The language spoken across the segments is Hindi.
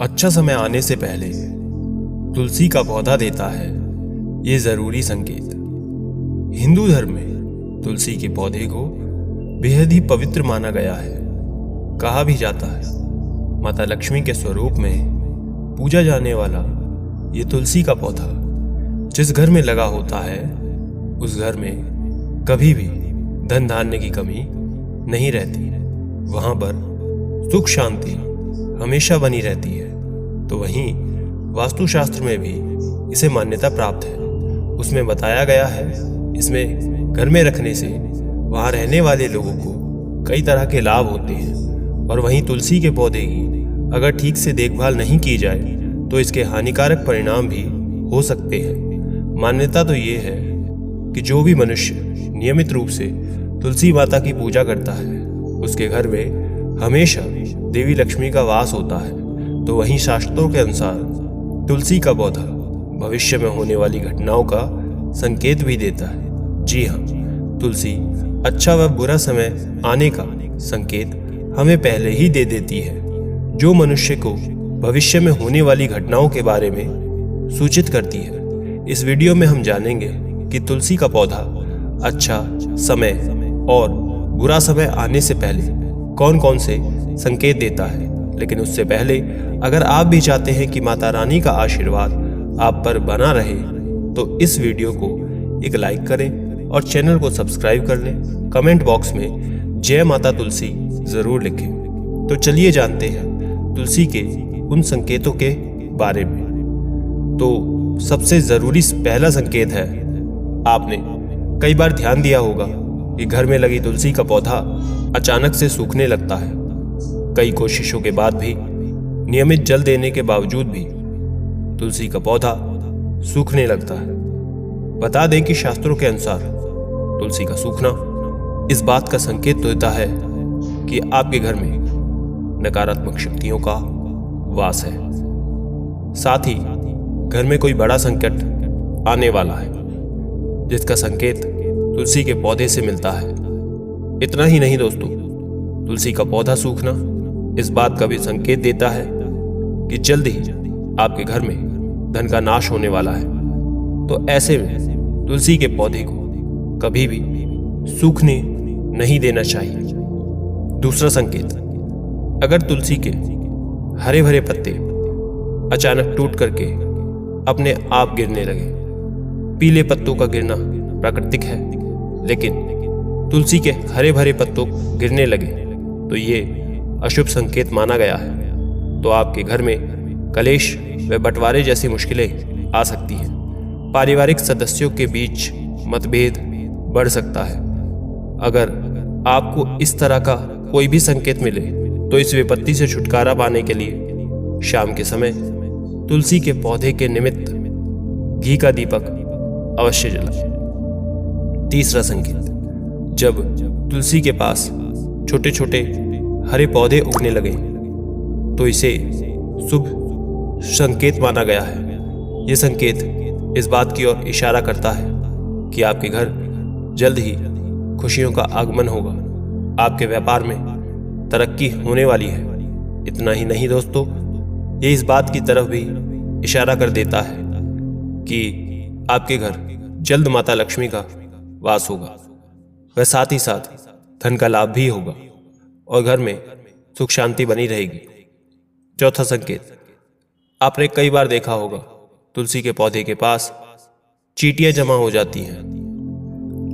अच्छा समय आने से पहले तुलसी का पौधा देता है ये जरूरी संकेत। हिंदू धर्म में तुलसी के पौधे को बेहद ही पवित्र माना गया है। कहा भी जाता है माता लक्ष्मी के स्वरूप में पूजा जाने वाला ये तुलसी का पौधा जिस घर में लगा होता है उस घर में कभी भी धन धान्य की कमी नहीं रहती। वहां पर सुख शांति हमेशा बनी रहती है। तो वहीं वास्तुशास्त्र में भी इसे मान्यता प्राप्त है। उसमें बताया गया है इसमें घर में रखने से वहां रहने वाले लोगों को कई तरह के लाभ होते हैं। और वहीं तुलसी के पौधे की अगर ठीक से देखभाल नहीं की जाए तो इसके हानिकारक परिणाम भी हो सकते हैं। मान्यता तो ये है कि जो भी मनुष्य नियमित रूप से तुलसी माता की पूजा करता है उसके घर में हमेशा देवी लक्ष्मी का वास होता है। तो वहीं शास्त्रों के अनुसार तुलसी का पौधा भविष्य में होने वाली घटनाओं का संकेत भी देता है। जी हाँ, तुलसी अच्छा व बुरा समय आने का संकेत हमें पहले ही दे देती है, जो मनुष्य को भविष्य में होने वाली घटनाओं के बारे में सूचित करती है। इस वीडियो में हम जानेंगे कि तुलसी का पौधा अच्छा समय और बुरा समय आने से पहले कौन कौन से संकेत देता है। लेकिन उससे पहले अगर आप भी चाहते हैं कि माता रानी का आशीर्वाद आप पर बना रहे तो इस वीडियो को एक लाइक करें और चैनल को सब्सक्राइब कर लें। कमेंट बॉक्स में जय माता तुलसी जरूर लिखें। तो चलिए जानते हैं तुलसी के उन संकेतों के बारे में। तो सबसे जरूरी पहला संकेत है, आपने कई बार ध्यान दिया होगा कि घर में लगी तुलसी का पौधा अचानक से सूखने लगता है। कई कोशिशों के बाद भी, नियमित जल देने के बावजूद भी तुलसी का पौधा सूखने लगता है। बता दें कि शास्त्रों के अनुसार तुलसी का सूखना इस बात का संकेत देता है कि आपके घर में नकारात्मक शक्तियों का वास है। साथ ही घर में कोई बड़ा संकट आने वाला है जिसका संकेत तुलसी के पौधे से मिलता है। इतना ही नहीं दोस्तों, तुलसी का पौधा सूखना इस बात का भी संकेत देता है कि जल्द ही आपके घर में धन का नाश होने वाला है। तो ऐसे में तुलसी के पौधे को कभी भी सूखने नहीं देना चाहिए। दूसरा संकेत, अगर तुलसी के हरे भरे पत्ते अचानक टूट करके अपने आप गिरने लगे। पीले पत्तों का गिरना प्राकृतिक है, लेकिन तुलसी के हरे भरे पत्तों गिरने लगे तो ये अशुभ संकेत माना गया है। तो आपके घर में कलेश व बंटवारे जैसी मुश्किलें आ सकती हैं। पारिवारिक सदस्यों के बीच मतभेद बढ़ सकता है। अगर आपको इस तरह का कोई भी संकेत मिले तो इस विपत्ति से छुटकारा पाने के लिए शाम के समय तुलसी के पौधे के निमित्त घी का दीपक अवश्य जलाएं। तीसरा संकेत, जब तुलसी के पास छोटे छोटे हरे पौधे उगने लगे तो इसे शुभ संकेत माना गया है। यह संकेत इस बात की ओर इशारा करता है कि आपके घर जल्द ही खुशियों का आगमन होगा। आपके व्यापार में तरक्की होने वाली है। इतना ही नहीं दोस्तों, ये इस बात की तरफ भी इशारा कर देता है कि आपके घर जल्द माता लक्ष्मी का वास होगा व साथ ही साथ धन का लाभ भी होगा और घर में सुख शांति बनी रहेगी। चौथा संकेत, आपने कई बार देखा होगा तुलसी के पौधे के पास चींटियां जमा हो जाती हैं।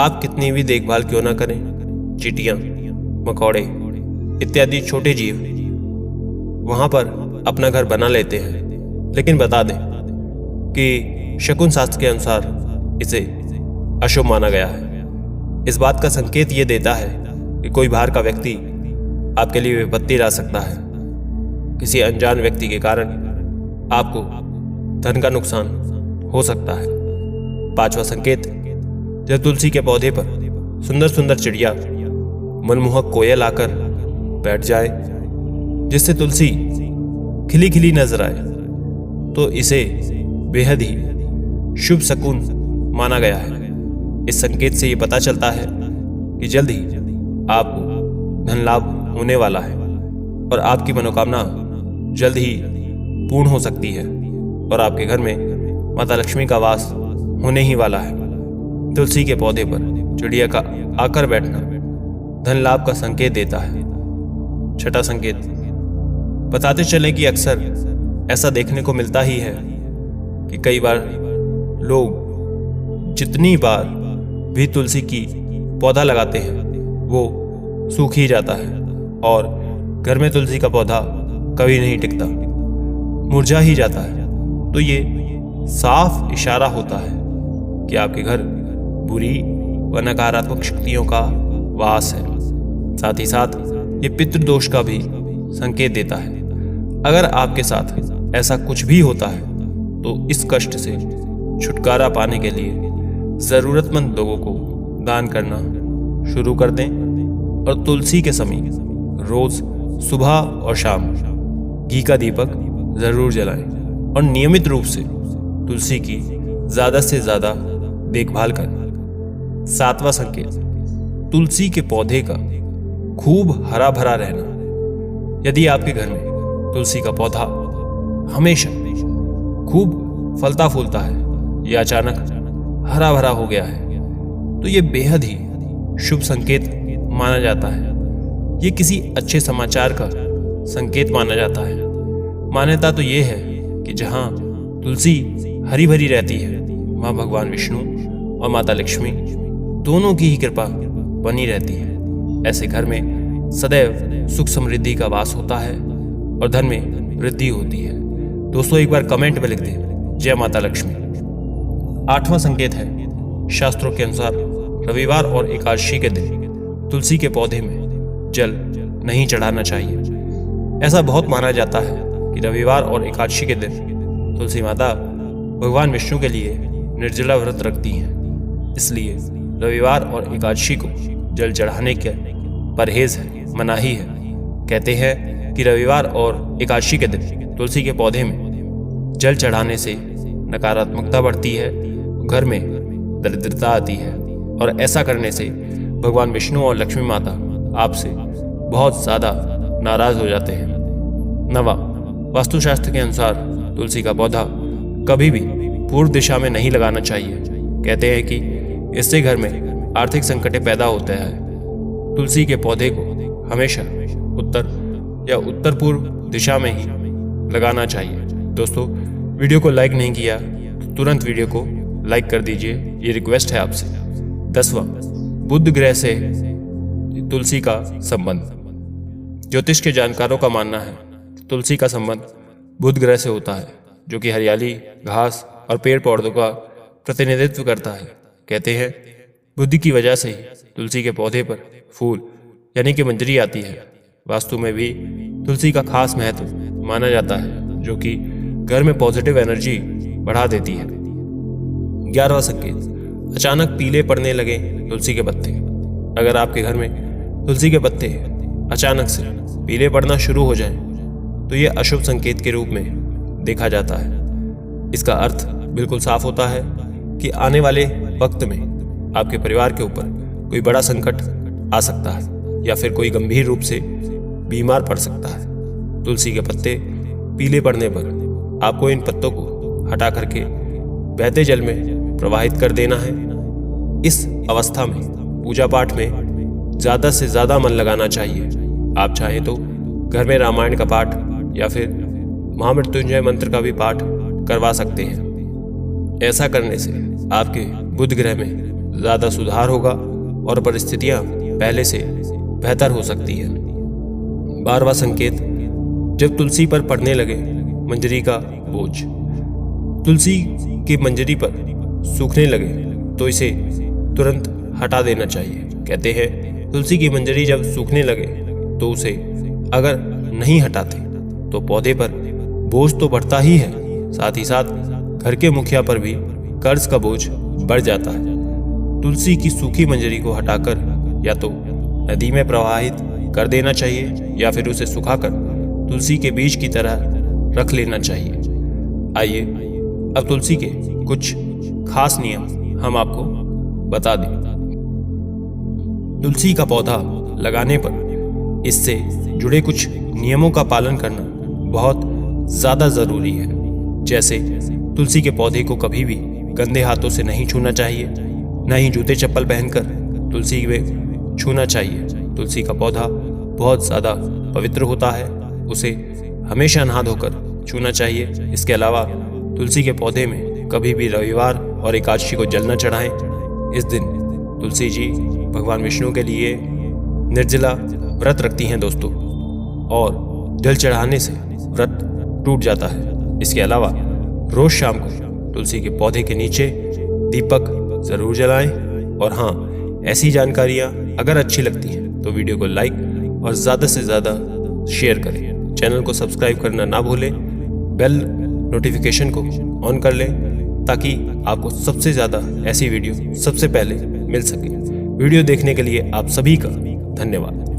आप कितनी भी देखभाल क्यों ना करें, चींटियां, मकोड़े इत्यादि छोटे जीव वहां पर अपना घर बना लेते हैं। लेकिन बता दें कि शकुन शास्त्र के अनुसार इसे अशुभ माना गया है। इस बात का संकेत ये देता है कि कोई बाहर का व्यक्ति आपके लिए विपत्ति ला सकता है। किसी अनजान व्यक्ति के कारण आपको धन का नुकसान हो सकता है। पांचवा संकेत, जब तुलसी के पौधे पर सुंदर सुंदर चिड़िया, मनमोहक कोयल आकर बैठ जाए जिससे तुलसी खिली खिली नजर आए तो इसे बेहद ही शुभ शकुन माना गया है। इस संकेत से ये पता चलता है कि जल्द ही आपको धन लाभ होने वाला है और आपकी मनोकामना जल्द ही पूर्ण हो सकती है और आपके घर में माता लक्ष्मी का वास होने ही वाला है। तुलसी के पौधे पर चिड़िया का आकर बैठना धन लाभ का संकेत देता है। छठा संकेत, बताते चलें कि अक्सर ऐसा देखने को मिलता ही है कि कई बार लोग जितनी बार भी तुलसी की पौधा लगाते हैं वो सूख ही जाता है और घर में तुलसी का पौधा कभी नहीं टिकता, मुरझा ही जाता है। तो ये साफ इशारा होता है कि आपके घर बुरी व नकारात्मक शक्तियों का वास है। साथ ही साथ ये पितृदोष का भी संकेत देता है। अगर आपके साथ ऐसा कुछ भी होता है तो इस कष्ट से छुटकारा पाने के लिए जरूरतमंद लोगों को दान करना शुरू कर दें और तुलसी के समीप रोज सुबह और शाम घी का दीपक जरूर जलाएं और नियमित रूप से तुलसी की ज्यादा से ज्यादा देखभाल करें। सातवां संकेत, तुलसी के पौधे का खूब हरा भरा रहना। यदि आपके घर में तुलसी का पौधा हमेशा खूब फलता फूलता है या अचानक हरा भरा हो गया है तो ये बेहद ही शुभ संकेत माना जाता है। ये किसी अच्छे समाचार का संकेत माना जाता है। मान्यता तो ये है कि जहाँ तुलसी हरी भरी रहती है वहाँ भगवान विष्णु और माता लक्ष्मी दोनों की ही कृपा बनी रहती है। ऐसे घर में सदैव सुख समृद्धि का वास होता है और धन में वृद्धि होती है। दोस्तों एक बार कमेंट में लिख दें जय माता लक्ष्मी। आठवां संकेत है, शास्त्रों के अनुसार रविवार और एकादशी के दिन तुलसी के पौधे में जल नहीं चढ़ाना चाहिए। ऐसा बहुत माना जाता है कि रविवार और एकादशी के दिन तुलसी माता भगवान विष्णु के लिए निर्जला व्रत रखती हैं। इसलिए रविवार और एकादशी को जल चढ़ाने के परहेज है, मनाही है। कहते हैं कि रविवार और एकादशी के दिन तुलसी के पौधे में जल चढ़ाने से नकारात्मकता बढ़ती है, घर में दरिद्रता आती है और ऐसा करने से भगवान विष्णु और लक्ष्मी माता आपसे बहुत ज्यादा नाराज हो जाते हैं। नवा, वास्तुशास्त्र के अनुसार तुलसी का पौधा कभी भी पूर्व दिशा में नहीं लगाना चाहिए। कहते हैं कि इससे घर में आर्थिक संकट पैदा होते हैं। तुलसी के पौधे को हमेशा उत्तर या उत्तर पूर्व दिशा में ही लगाना चाहिए। दोस्तों वीडियो को लाइक नहीं किया तो तुरंत वीडियो को लाइक कर दीजिए, ये रिक्वेस्ट है आपसे। 10वां, बुध ग्रह से तुलसी का संबंध। ज्योतिष के जानकारों का मानना है तुलसी का संबंध बुध ग्रह से होता है, जो कि हरियाली, घास और पेड़ पौधों का प्रतिनिधित्व करता है। कहते हैं बुद्धि की वजह से ही तुलसी के पौधे पर फूल यानी कि मंजरी आती है। वास्तु में भी तुलसी का खास महत्व माना जाता है, जो कि घर में पॉजिटिव एनर्जी बढ़ा देती है। 11वां संकेत, अचानक पीले पड़ने लगे तुलसी के पत्ते। अगर आपके घर में तुलसी के पत्ते अचानक से पीले पड़ना शुरू हो जाएं, तो यह अशुभ संकेत के रूप में देखा जाता है। इसका अर्थ बिल्कुल साफ होता है कि आने वाले वक्त में आपके परिवार के ऊपर कोई बड़ा संकट आ सकता है या फिर कोई गंभीर रूप से बीमार पड़ सकता है। तुलसी के पत्ते पीले पड़ने पर आपको इन पत्तों को हटा करके बहते जल में प्रवाहित कर देना है। इस अवस्था में पूजा पाठ में ज्यादा से ज्यादा मन लगाना चाहिए। आप चाहें तो घर में रामायण का पाठ या फिर महामृत्युंजय मंत्र का भी पाठ करवा सकते हैं। ऐसा करने से आपके बुध ग्रह में ज्यादा सुधार होगा और परिस्थितियां पहले से बेहतर हो सकती है। 12वां संकेत, जब तुलसी पर पड़ने लगे मंजरी का बोझ। तुलसी की मंजरी पर सूखने लगे तो इसे तुरंत हटा देना चाहिए। कहते हैं तुलसी की मंजरी जब सूखने लगे तो उसे अगर नहीं हटाते तो पौधे पर बोझ तो बढ़ता ही है, साथ ही साथ घर के मुखिया पर भी कर्ज का बोझ बढ़ जाता है। तुलसी की सूखी मंजरी को हटाकर या तो नदी में प्रवाहित कर देना चाहिए या फिर उसे सुखाकर तुलसी के बीज की तरह रख लेना चाहिए। आइए अब तुलसी के कुछ खास नियम हम आपको बता दें। तुलसी का पौधा लगाने पर इससे जुड़े कुछ नियमों का पालन करना बहुत ज्यादा जरूरी है। जैसे तुलसी के पौधे को कभी भी गंदे हाथों से नहीं छूना चाहिए, न ही जूते चप्पल पहनकर तुलसी में छूना चाहिए। तुलसी का पौधा बहुत ज़्यादा पवित्र होता है, उसे हमेशा नहा धोकर छूना चाहिए। इसके अलावा तुलसी के पौधे में कभी भी रविवार और एकादशी को जल न चढ़ाएं। इस दिन तुलसी जी भगवान विष्णु के लिए निर्जला व्रत रखती हैं दोस्तों, और जल चढ़ाने से व्रत टूट जाता है। इसके अलावा रोज शाम को तुलसी के पौधे के नीचे दीपक जरूर जलाएं। और हाँ, ऐसी जानकारियाँ अगर अच्छी लगती हैं तो वीडियो को लाइक और ज़्यादा से ज़्यादा शेयर करें। चैनल को सब्सक्राइब करना ना भूलें, बेल नोटिफिकेशन को ऑन कर लें ताकि आपको सबसे ज़्यादा ऐसी वीडियो सबसे पहले मिल सके। वीडियो देखने के लिए आप सभी का धन्यवाद।